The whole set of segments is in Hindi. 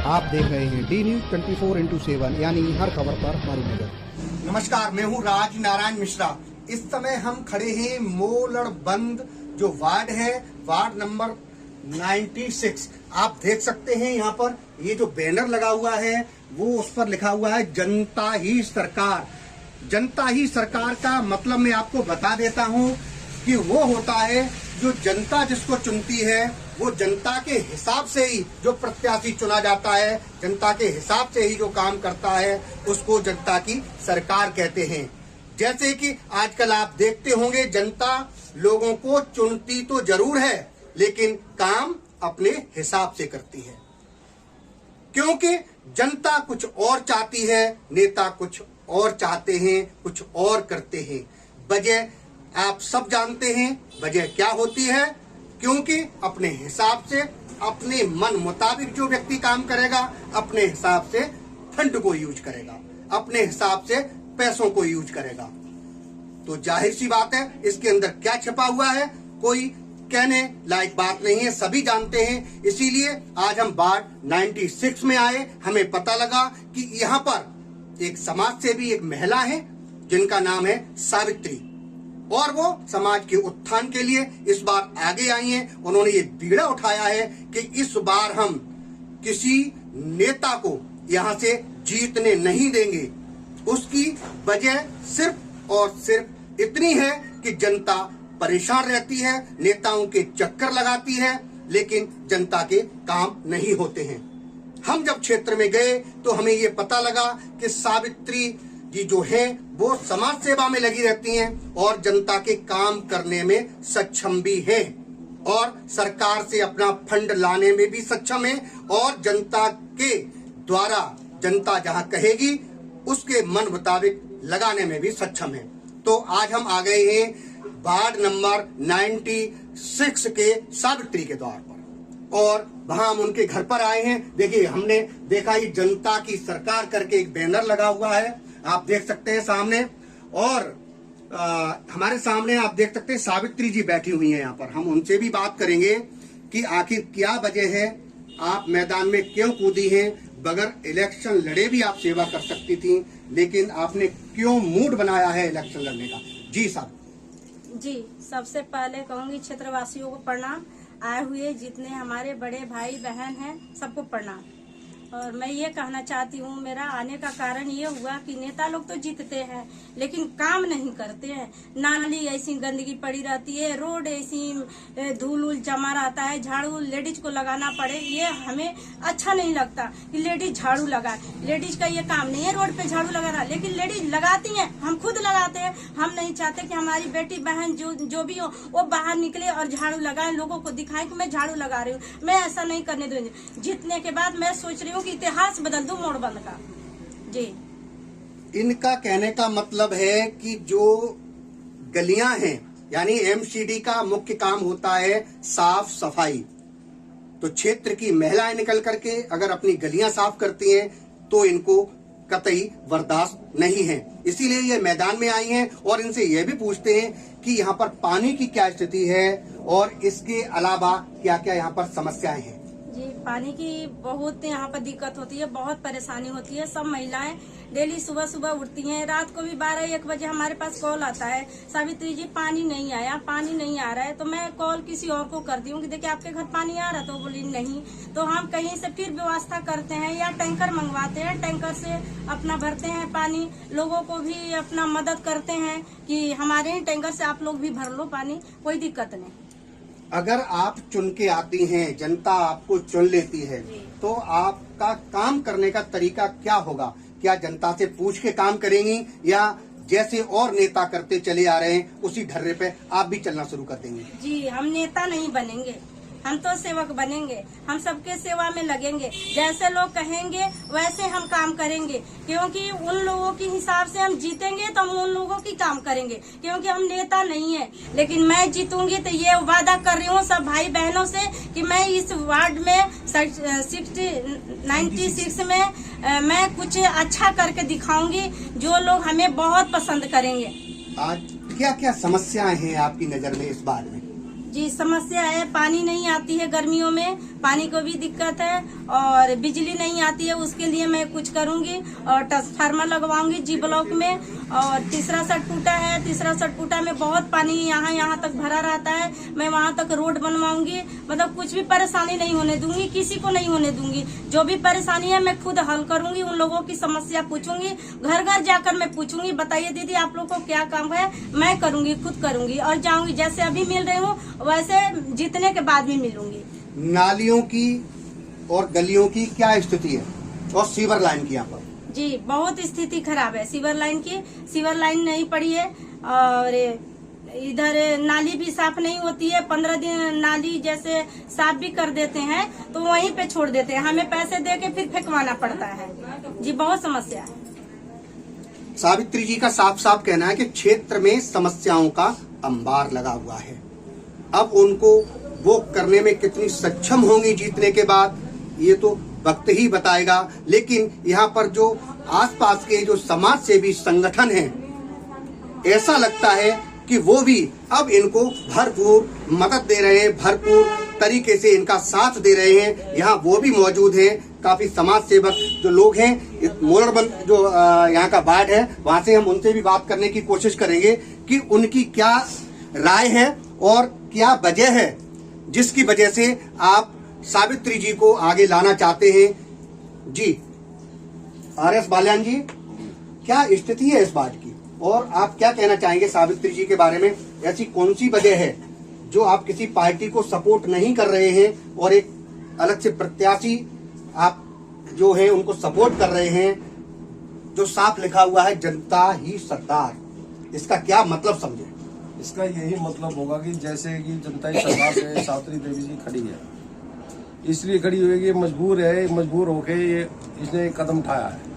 आप देख रहे हैं डी न्यूज 24x7 यानी हर खबर पर हमारी नजर। नमस्कार, मैं हूं राज नारायण मिश्रा। इस समय हम खड़े हैं मोलड़बंद जो वार्ड है, वार्ड नंबर 96। आप देख सकते हैं यहाँ पर ये जो बैनर लगा हुआ है वो उस पर लिखा हुआ है जनता ही सरकार। जनता ही सरकार का मतलब मैं आपको बता देता हूँ कि वो होता है जो जनता जिसको चुनती है, वो जनता के हिसाब से ही जो प्रत्याशी चुना जाता है, जनता के हिसाब से ही जो काम करता है, उसको जनता की सरकार कहते हैं। जैसे कि आजकल आप देखते होंगे जनता लोगों को चुनती तो जरूर है, लेकिन काम अपने हिसाब से करती है, क्योंकि जनता कुछ और चाहती है, नेता कुछ और चाहते हैं, कुछ और करते हैं। वजह आप सब जानते हैं, वजह क्या होती है? क्योंकि अपने हिसाब से, अपने मन मुताबिक जो व्यक्ति काम करेगा, अपने हिसाब से फंड को यूज करेगा, अपने हिसाब से पैसों को यूज करेगा। तो जाहिर सी बात है इसके अंदर क्या छिपा हुआ है, कोई कहने लायक बात नहीं है, सभी जानते हैं। इसीलिए आज हम वार्ड 96 में आए। हमें पता लगा कि यहाँ पर एक समाज सेवी, एक महिला है जिनका नाम है सावित्री, और वो समाज के उत्थान के लिए इस बार आगे आई हैं। उन्होंने ये बीड़ा उठाया है कि इस बार हम किसी नेता को यहाँ से जीतने नहीं देंगे। उसकी वजह सिर्फ और सिर्फ इतनी है कि जनता परेशान रहती है, नेताओं के चक्कर लगाती है, लेकिन जनता के काम नहीं होते हैं। हम जब क्षेत्र में गए तो हमें ये पता लगा कि सावित्री जी जो है वो समाज सेवा में लगी रहती हैं और जनता के काम करने में सक्षम भी हैं, और सरकार से अपना फंड लाने में भी सक्षम है, और जनता के द्वारा जनता जहां कहेगी उसके मन मुताबिक लगाने में भी सक्षम है। तो आज हम आ गए हैं वार्ड नंबर 96 के सावित्री के द्वार पर, और वहां हम उनके घर पर आए हैं। देखिए, हमने देखा ये जनता की सरकार करके एक बैनर लगा हुआ है, आप देख सकते हैं सामने, और हमारे सामने आप देख सकते हैं सावित्री जी बैठी हुई हैं यहाँ पर। हम उनसे भी बात करेंगे कि आखिर क्या वजह है, आप मैदान में क्यों कूदी हैं। बगैर इलेक्शन लड़े भी आप सेवा कर सकती थी, लेकिन आपने क्यों मूड बनाया है इलेक्शन लड़ने का? जी साहब। जी, सबसे पहले कहूंगी क्षेत्रवासियों को प्रणाम। आए हुए जितने हमारे बड़े भाई बहन हैं सबको प्रणाम। और मैं ये कहना चाहती हूँ, मेरा आने का कारण ये हुआ कि नेता लोग तो जीतते हैं लेकिन काम नहीं करते हैं। नाली ऐसी गंदगी पड़ी रहती है, रोड ऐसी धूल उल जमा रहता है, झाड़ू लेडीज को लगाना पड़े, ये हमें अच्छा नहीं लगता कि लेडीज झाड़ू लगाए। लेडीज का ये काम नहीं है रोड पे झाड़ू लगाना, लेकिन लेडीज लगाती हैं, हम खुद लगाते हैं। हम नहीं चाहते कि हमारी बेटी बहन जो भी हो वो बाहर निकले और झाड़ू लगाए, लोगों को दिखाए कि मैं झाड़ू लगा रही हूँ। मैं ऐसा नहीं करने दूंगी। जीतने के बाद मैं सोच रही हूँ कि इतिहास बदल दूं मोड़बंद का। जी, इनका कहने का मतलब है कि जो गलियां हैं, यानी एमसीडी का मुख्य काम होता है साफ सफाई, तो क्षेत्र की महिलाएं निकल करके अगर अपनी गलियां साफ करती हैं तो इनको कतई बर्दाश्त नहीं है। इसीलिए ये मैदान में आई हैं और इनसे ये भी पूछते हैं कि यहाँ पर पानी की क्या स्थिति है और इसके अलावा क्या क्या यहाँ पर समस्याएं हैं। जी, पानी की बहुत यहाँ पर दिक्कत होती है, बहुत परेशानी होती है। सब महिलाएं डेली सुबह सुबह उठती हैं, रात को भी 12-1 बजे हमारे पास कॉल आता है, सावित्री जी पानी नहीं आया, पानी नहीं आ रहा है। तो मैं कॉल किसी और को करती हूँ कि देखिए आपके घर पानी आ रहा है, तो बोली नहीं। तो हम कहीं से फिर व्यवस्था करते हैं या टैंकर मंगवाते हैं, टैंकर से अपना भरते हैं पानी। लोगों को भी अपना मदद करते हैं कि हमारे ही टैंकर से आप लोग भी भर लो पानी, कोई दिक्कत नहीं। अगर आप चुन के आती हैं, जनता आपको चुन लेती है, तो आपका काम करने का तरीका क्या होगा? क्या जनता से पूछ के काम करेंगी या जैसे और नेता करते चले आ रहे हैं उसी ढर्रे पे आप भी चलना शुरू कर देंगे? जी, हम नेता नहीं बनेंगे, हम तो सेवक बनेंगे। हम सबके सेवा में लगेंगे, जैसे लोग कहेंगे वैसे हम काम करेंगे, क्योंकि उन लोगों के हिसाब से हम जीतेंगे तो हम उन लोगों की काम करेंगे, क्योंकि हम नेता नहीं है। लेकिन मैं जीतूंगी तो ये वादा कर रही हूँ सब भाई बहनों से कि मैं इस वार्ड में 96 में मैं कुछ अच्छा करके दिखाऊंगी, जो लोग हमें बहुत पसंद करेंगे। आज क्या क्या समस्याएं हैं आपकी नजर में इस बार में? जी, समस्या है, पानी नहीं आती है गर्मियों में, पानी को भी दिक्कत है और बिजली नहीं आती है, उसके लिए मैं कुछ करूंगी और ट्रांसफार्मर लगवाऊंगी जी ब्लॉक में। और तीसरा सट टूटा है, तीसरा सट टूटा में बहुत पानी यहाँ तक भरा रहता है, मैं वहाँ तक रोड बनवाऊंगी। मतलब कुछ भी परेशानी नहीं होने दूंगी, किसी को नहीं होने दूंगी। जो भी परेशानी है मैं खुद हल करूंगी, उन लोगों की समस्या पूछूंगी, घर घर जाकर मैं पूछूंगी, बताइए दीदी आप लोग को क्या काम है, मैं करूंगी, खुद करूंगी और जाऊंगी। जैसे अभी मिल रही हूँ वैसे जीतने के बाद भी मिलूंगी। नालियों की और गलियों की क्या स्थिति है और सीवर लाइन की यहाँ पर? जी बहुत स्थिति खराब है सीवर लाइन की। सीवर लाइन नहीं पड़ी है और इधर नाली भी साफ नहीं होती है। 15 दिन नाली जैसे साफ भी कर देते हैं तो वहीं पे छोड़ देते हैं, हमें पैसे दे के फिर फेंकवाना पड़ता है। जी बहुत समस्या है। सावित्री जी का साफ साफ कहना है कि क्षेत्र में समस्याओं का अंबार लगा हुआ है। अब उनको वो करने में कितनी सक्षम होंगी जीतने के बाद, ये तो वक्त ही बताएगा। लेकिन यहाँ पर जो आसपास के जो समाज सेवी संगठन हैं, ऐसा लगता है कि वो भी अब इनको भरपूर मदद दे रहे हैं, भरपूर तरीके से इनका साथ दे रहे हैं। यहाँ वो भी मौजूद हैं, काफी समाज सेवक जो लोग हैं। मोलड़बंद जो यहाँ का वार्ड है, वहां से हम उनसे भी बात करने की कोशिश करेंगे कि उनकी क्या राय है और क्या वजह है जिसकी वजह से आप सावित्री जी को आगे लाना चाहते हैं। जी आर.एस. बाल्यान जी, क्या स्थिति है इस बात की और आप क्या कहना चाहेंगे सावित्री जी के बारे में? ऐसी कौन सी वजह है जो आप किसी पार्टी को सपोर्ट नहीं कर रहे हैं और एक अलग से प्रत्याशी आप जो है उनको सपोर्ट कर रहे हैं, जो साफ लिखा हुआ है जनता ही सरकार? इसका क्या मतलब समझे? इसका यही मतलब होगा कि जैसे कि जनता ही सरकार से सावित्री देवी जी खड़ी है, इसलिए खड़ी हुई कि मजबूर होके ये इसने कदम उठाया है।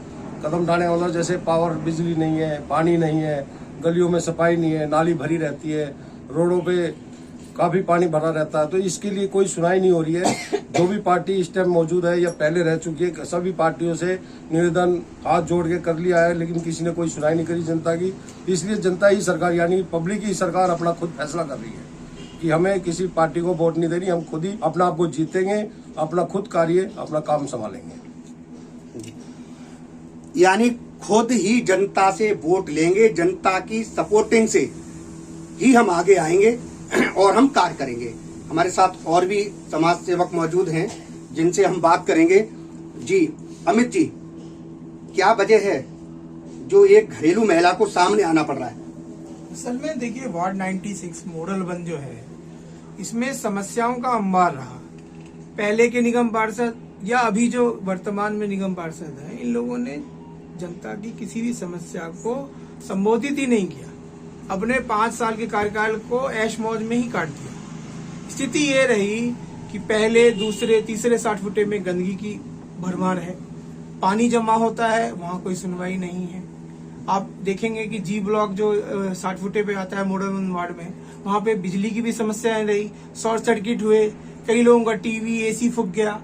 कदम उठाने वाला जैसे पावर, बिजली नहीं है, पानी नहीं है, गलियों में सफाई नहीं है, नाली भरी रहती है, रोडों पे काफी पानी भरा रहता है, तो इसके लिए कोई सुनाई नहीं हो रही है। जो भी पार्टी इस टाइम मौजूद है या पहले रह चुकी है, सभी पार्टियों से निवेदन हाथ जोड़ के कर लिया है, लेकिन किसी ने कोई सुनाई नहीं करी जनता की। इसलिए जनता ही सरकार यानी पब्लिक ही सरकार अपना खुद फैसला कर रही है कि हमें किसी पार्टी को वोट नहीं देनी, हम खुद ही अपना आप को जीतेंगे, अपना खुद कार्य, अपना काम संभालेंगे। यानी खुद ही जनता से वोट लेंगे, जनता की सपोर्टिंग से ही हम आगे आएंगे और हम कार्य करेंगे। हमारे साथ और भी समाज सेवक मौजूद हैं जिनसे हम बात करेंगे। जी अमित जी, क्या वजह है जो एक घरेलू महिला को सामने आना पड़ रहा है? असल में देखिए, वार्ड 96 मोड़लबंद जो है, इसमें समस्याओं का अंबार रहा। पहले के निगम पार्षद या अभी जो वर्तमान में निगम पार्षद है, इन लोगों ने जनता की किसी भी समस्या को संबोधित ही नहीं किया। अपने 5 साल के कार्यकाल को ऐश मौज में ही काट दिया। स्थिति ये रही कि पहले, दूसरे, तीसरे 60 फुटे में गंदगी की भरमार है, पानी जमा होता है, वहाँ कोई सुनवाई नहीं है। आप देखेंगे कि जी ब्लॉक जो 60 फुटे पे आता है मोड़लबंद वार्ड में, वहाँ पे बिजली की भी समस्याएं रही, शॉर्ट सर्किट हुए, कई लोगों का टीवी, एसी फूक गया,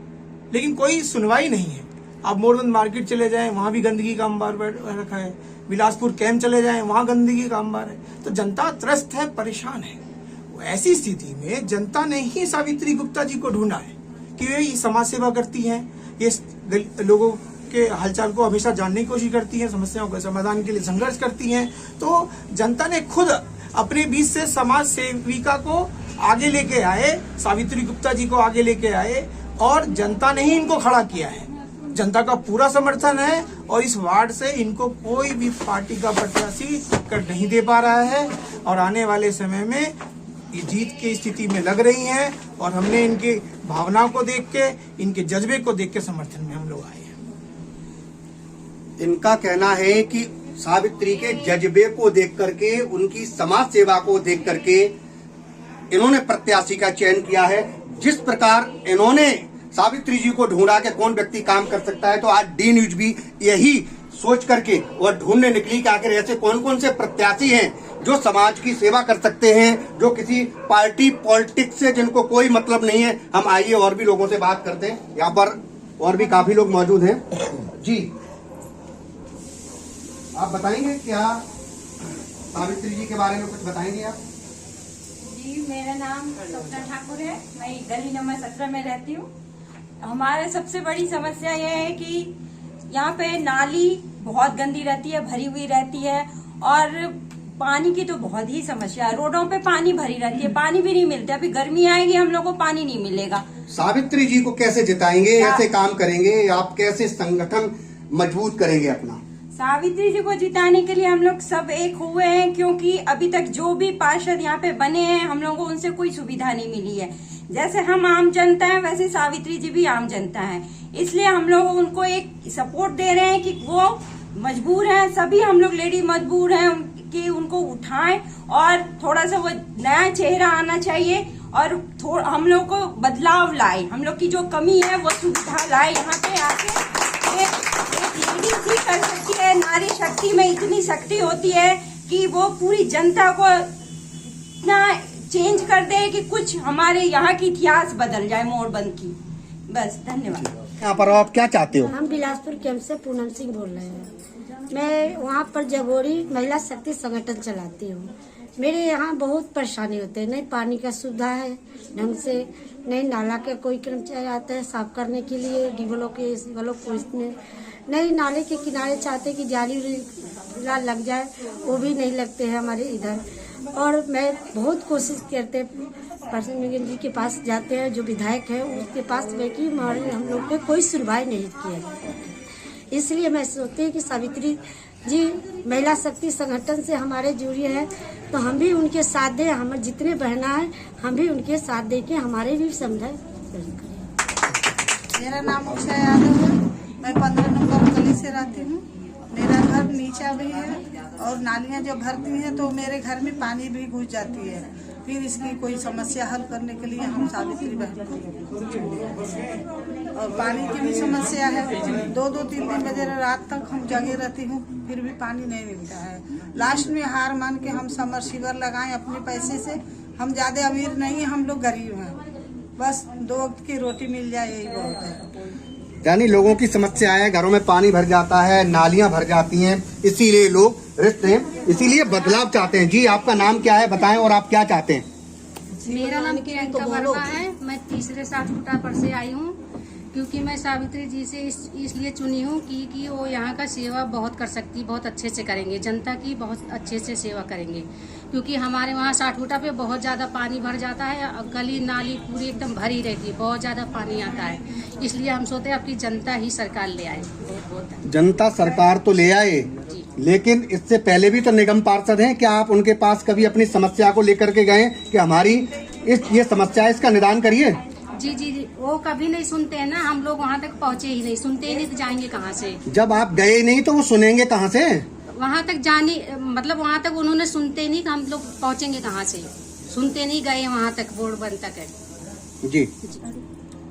लेकिन कोई सुनवाई नहीं है। आप मोड़लबंद मार्केट चले जाएं, वहाँ भी गंदगी का अंबार रखा है। बिलासपुर कैंप चले जाएं, वहाँ गंदगी का अंबार है। तो जनता त्रस्त है, परेशान है। ऐसी स्थिति में जनता ने ही सावित्री गुप्ता जी को ढूंढा है कि वे समाज सेवा करती हैं, ये लोगों के हालचाल को हमेशा जानने की कोशिश करती हैं, समस्याओं के समाधान के लिए संघर्ष करती हैं। तो जनता ने खुद अपने बीच से समाज सेविका को आगे लेके आए, सावित्री गुप्ता जी को आगे लेके आए और जनता ने ही इनको खड़ा किया है। जनता का पूरा समर्थन है और इस वार्ड से इनको कोई भी पार्टी का प्रत्याशी टिकट नहीं दे पा रहा है और आने वाले समय में ये जीत की स्थिति में लग रही हैं और हमने इनकी भावना को देख के, इनके जज्बे को देख के समर्थन में हम लोग आए हैं। इनका कहना है कि सावित्री के जज्बे को देख करके, उनकी समाज सेवा को देख करके इन्होंने प्रत्याशी का चयन किया है। जिस प्रकार इन्होंने सावित्री जी को ढूंढा कि कौन व्यक्ति काम कर सकता है, तो आज डी न्यूज भी यही सोच करके और ढूंढने निकली कि आखिर ऐसे कौन कौन से प्रत्याशी हैं जो समाज की सेवा कर सकते हैं, जो किसी पार्टी पॉलिटिक्स से जिनको कोई मतलब नहीं है। हम आइए और भी लोगों से बात करते हैं। यहाँ पर और भी काफी लोग मौजूद हैं। जी आप बताएंगे क्या सावित्री जी के बारे में कुछ बताएंगे आप? जी, मेरा नाम सपना ठाकुर है। मैं गली नंबर 17 में रहती हूँ हमारे सबसे बड़ी समस्या ये है कि यहाँ पे नाली बहुत गंदी रहती है, भरी हुई रहती है, और पानी की तो बहुत ही समस्या है। रोडों पे पानी भरी रहती है, पानी भी नहीं मिलता। अभी गर्मी आएगी, हम लोग को पानी नहीं मिलेगा। सावित्री जी को कैसे जिताएंगे, ऐसे काम करेंगे, आप कैसे संगठन मजबूत करेंगे अपना? सावित्री जी को जिताने के लिए हम लोग सब एक हुए हैं, क्योंकि अभी तक जो भी पार्षद यहाँ पे बने हैं, हम लोगों को उनसे कोई सुविधा नहीं मिली है। जैसे हम आम जनता है, वैसे सावित्री जी भी आम जनता है। इसलिए हम लोग उनको एक सपोर्ट दे रहे हैं कि वो मजबूर हैं, सभी हम लोग लेडी मजबूर हैं कि उनको उठाएं, और थोड़ा सा वो नया चेहरा आना चाहिए, और हम लोग को बदलाव लाए। हम लोग की जो कमी है वो सुविधा लाए। यहाँ पे आके एक लेडीज ही कर सकती है। नारी शक्ति में इतनी शक्ति होती है कि वो पूरी जनता को इतना चेंज कर दे कि कुछ हमारे यहाँ की इतिहास बदल जाए मोरबंद की। बस, धन्यवाद। यहाँ पर आप क्या चाहते हो? हम बिलासपुर कैंप से पूनम सिंह बोल रहे हैं। मैं वहाँ पर जगोरी महिला शक्ति संगठन चलाती हूँ। मेरे यहाँ बहुत परेशानी होती है, नहीं पानी का सुविधा है ढंग से, नहीं नाला के कोई कर्मचारी आते हैं साफ करने के लिए, डीवलों के पुलिस में, नहीं नाले के किनारे चाहते कि जाली लग जाए, वो भी नहीं लगते हैं हमारे इधर। और मैं बहुत कोशिश करते पर्सन जी के पास जाते हैं, जो विधायक है उसके पास गए कि हमारे हम लोग पे कोई सुनवाई नहीं की है। इसलिए मैं सोचती हूँ कि सावित्री जी महिला शक्ति संगठन से हमारे जुड़ी है, तो हम भी उनके साथ दें। हम जितने बहना है हम भी उनके साथ दे के हमारे भी समझाए। मेरा नाम उषा यादव है। मैं 15 नंबर गली से रहती हूँ। मेरा घर नीचा भी है और नालियाँ जब भरती हैं तो मेरे घर में पानी भी घुस जाती है। फिर इसकी कोई समस्या हल करने के लिए हम सावित्री बहन और पानी की भी समस्या है। 2-3 बजे रात तक हम जगे रहती हूँ, फिर भी पानी नहीं मिलता है। लास्ट में हार मान के हम समरसीवर लगाएं अपने पैसे से। हम ज्यादा अमीर नहीं है, हम लोग गरीब हैं, बस 2 वक्त की रोटी मिल जाए यही बहुत है। यानी लोगों की समस्या है, घरों में पानी भर जाता है, नालियां भर जाती हैं, इसीलिए लोग रिश्ते हैं, इसीलिए बदलाव चाहते हैं। जी, आपका नाम क्या है बताएं और आप क्या चाहते हैं? मेरा नाम प्रियंका वर्मा है। मैं तीसरे सातपुटा पर से आई हूँ, क्योंकि मैं सावित्री जी से इसलिए चुनी हूँ कि वो यहाँ का सेवा बहुत कर सकती, बहुत अच्छे से करेंगे, जनता की बहुत अच्छे से सेवा करेंगे। क्योंकि हमारे वहाँ सातपुटा पे बहुत ज़्यादा पानी भर जाता है, गली नाली पूरी एकदम भरी रहती है, बहुत ज़्यादा पानी आता है। इसलिए हम सोचते हैं आपकी जनता ही सरकार ले आए। बहुत जनता सरकार तो ले आए, लेकिन इससे पहले भी तो निगम पार्षद हैं। क्या आप उनके पास कभी अपनी समस्या को लेकर के गए कि हमारी ये समस्या है, इसका निदान करिए? जी जी जी, वो कभी नहीं सुनते हैं ना। हम लोग वहाँ तक पहुँचे ही नहीं, सुनते ही नहीं तो जाएंगे कहाँ से? जब आप गए नहीं तो वो सुनेंगे कहाँ से? वहाँ तक जाने मतलब वहाँ तक उन्होंने सुनते नहीं, हम लोग पहुँचेंगे कहाँ से? सुनते नहीं, गए वहाँ तक, बोर्ड बंद तक है। जी,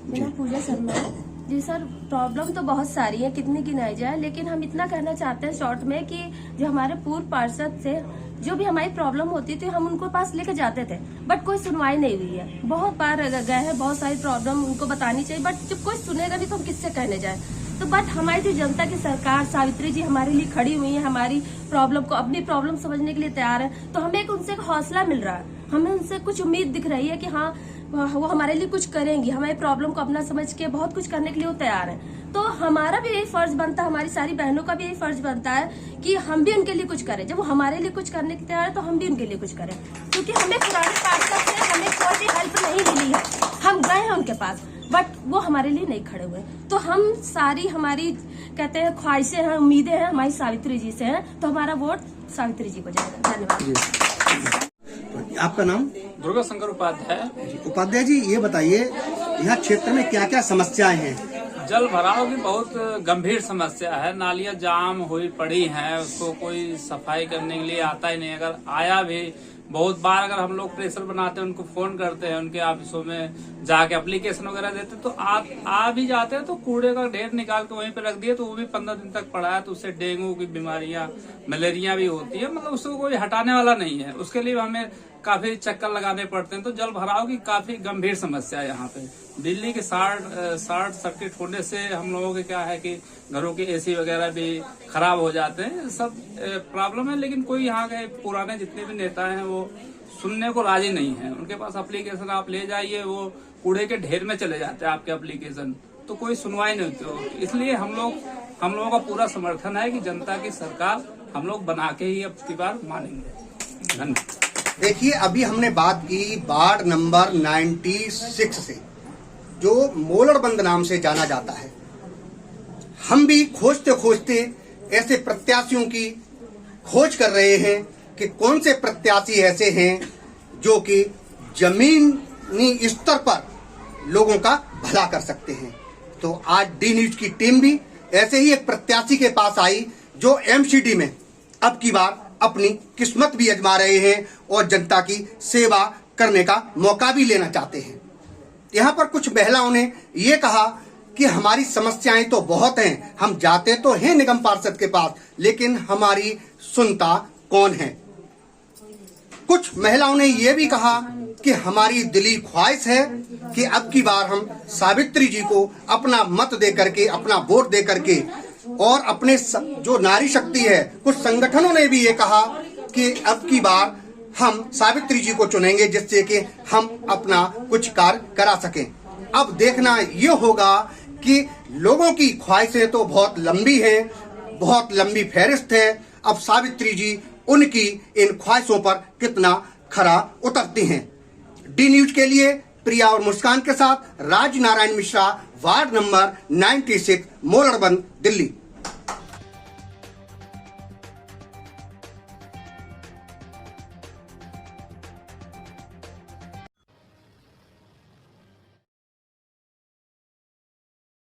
मेरा पूजा शर्मा है। जी सर, प्रॉब्लम तो बहुत सारी है, कितनी गिनाई जाए, लेकिन हम इतना कहना चाहते हैं शॉर्ट में कि जो हमारे पूर्व पार्षद से जो भी हमारी प्रॉब्लम होती थी हम उनको पास लेके जाते थे, बट कोई सुनवाई नहीं हुई है। बहुत बार गए हैं, बहुत सारी प्रॉब्लम उनको बतानी चाहिए, बट जब कोई सुनेगा नहीं तो हम किससे कहने जाए? तो बट हमारी जो जनता की सरकार सावित्री जी हमारे लिए खड़ी हुई है, हमारी प्रॉब्लम को अपनी प्रॉब्लम समझने के लिए तैयार है, तो हमें उनसे एक हौसला मिल रहा है, हमें उनसे कुछ उम्मीद दिख रही है कि हाँ वो हमारे लिए कुछ करेंगी, हमारी प्रॉब्लम को अपना समझ के बहुत कुछ करने के लिए वो तैयार है। तो हमारा भी यही फर्ज बनता है, हमारी सारी बहनों का भी यही फर्ज बनता है कि हम भी उनके लिए कुछ करें। जब वो हमारे लिए कुछ करने के तैयार है तो हम भी उनके लिए कुछ करें, क्योंकि हमें पुराने पार्षद से हमें कोई भी हेल्प नहीं मिली है। हम गए हैं उनके पास, बट वो हमारे लिए नहीं खड़े हुए। तो हम सारी हमारी कहते हैं ख्वाहिशें हैं, उम्मीदें हैं हमारी सावित्री जी से हैं, तो हमारा वोट सावित्री जी को जाएगा। धन्यवाद। आपका नाम? दुर्गा शंकर उपाध्याय। उपाध्याय जी, ये बताइए यहाँ क्षेत्र में क्या क्या समस्याएं हैं? जल भराव की बहुत गंभीर समस्या है। नालियां जाम हुई पड़ी हैं, उसको कोई सफाई करने के लिए आता ही नहीं। अगर आया भी, बहुत बार अगर हम लोग प्रेशर बनाते हैं, उनको फोन करते हैं, उनके ऑफिसों में जाके एप्लीकेशन वगैरह देते हैं, तो आ भी जाते हैं तो कूड़े का ढेर निकाल के वहीं पे रख दिए, तो वो भी 15 दिन तक पड़ा है, तो उससे डेंगू की बीमारियां, मलेरिया भी होती है। मतलब उसको कोई हटाने वाला नहीं है, उसके लिए हमें काफी चक्कर लगाने पड़ते हैं। तो जल भराव की काफी गंभीर समस्या है यहाँ पे। बिजली के शॉर्ट सर्किट होने से हम लोगों के क्या है कि घरों के एसी वगैरह भी खराब हो जाते हैं, सब प्रॉब्लम है। लेकिन कोई यहाँ के पुराने जितने भी नेता हैं वो सुनने को राजी नहीं है। उनके पास एप्लीकेशन आप ले जाइए, वो कूड़े के ढेर में चले जाते हैं आपके एप्लीकेशन। तो कोई सुनवाई नहीं होती। इसलिए हम लोगों का पूरा समर्थन है कि जनता की सरकार हम लोग बना के ही अब की बार मानेंगे। धन्यवाद। देखिए, अभी हमने बात की वार्ड नंबर 96 से, जो मोलड़बंद नाम से जाना जाता है। हम भी खोजते खोजते ऐसे प्रत्याशियों की खोज कर रहे हैं कि कौन से प्रत्याशी ऐसे हैं जो कि जमीनी स्तर पर लोगों का भला कर सकते हैं। तो आज डी न्यूज की टीम भी ऐसे ही एक प्रत्याशी के पास आई जो एमसीडी में अब की बार अपनी किस्मत भी आजमा रहे हैं और जनता की सेवा करने का मौका भी लेना चाहते हैं। यहाँ पर कुछ महिलाओं ने ये कहा कि हमारी समस्याएं तो बहुत हैं, हम जाते तो हैं निगम पार्षद के पास, लेकिन हमारी सुनता कौन है। कुछ महिलाओं ने यह भी कहा कि हमारी दिली ख्वाहिश है कि अब की बार हम सावित्री जी को अपना मत दे करके, अपना वोट दे करके, और अपने जो नारी शक्ति है, कुछ संगठनों ने भी ये कहा कि अब की बार हम सावित्री जी को चुनेंगे जिससे कि हम अपना कुछ कार्य करा सकें। अब देखना ये होगा कि लोगों की ख्वाहिशें तो बहुत लंबी हैं, बहुत लंबी फहरिस्त है। अब सावित्री जी उनकी इन ख्वाहिशों पर कितना खरा उतरती हैं। डी न्यूज के लिए प्रिया और मुस्कान के साथ राज नारायण मिश्रा, वार्ड नंबर 96, मोलड़बंद, दिल्ली।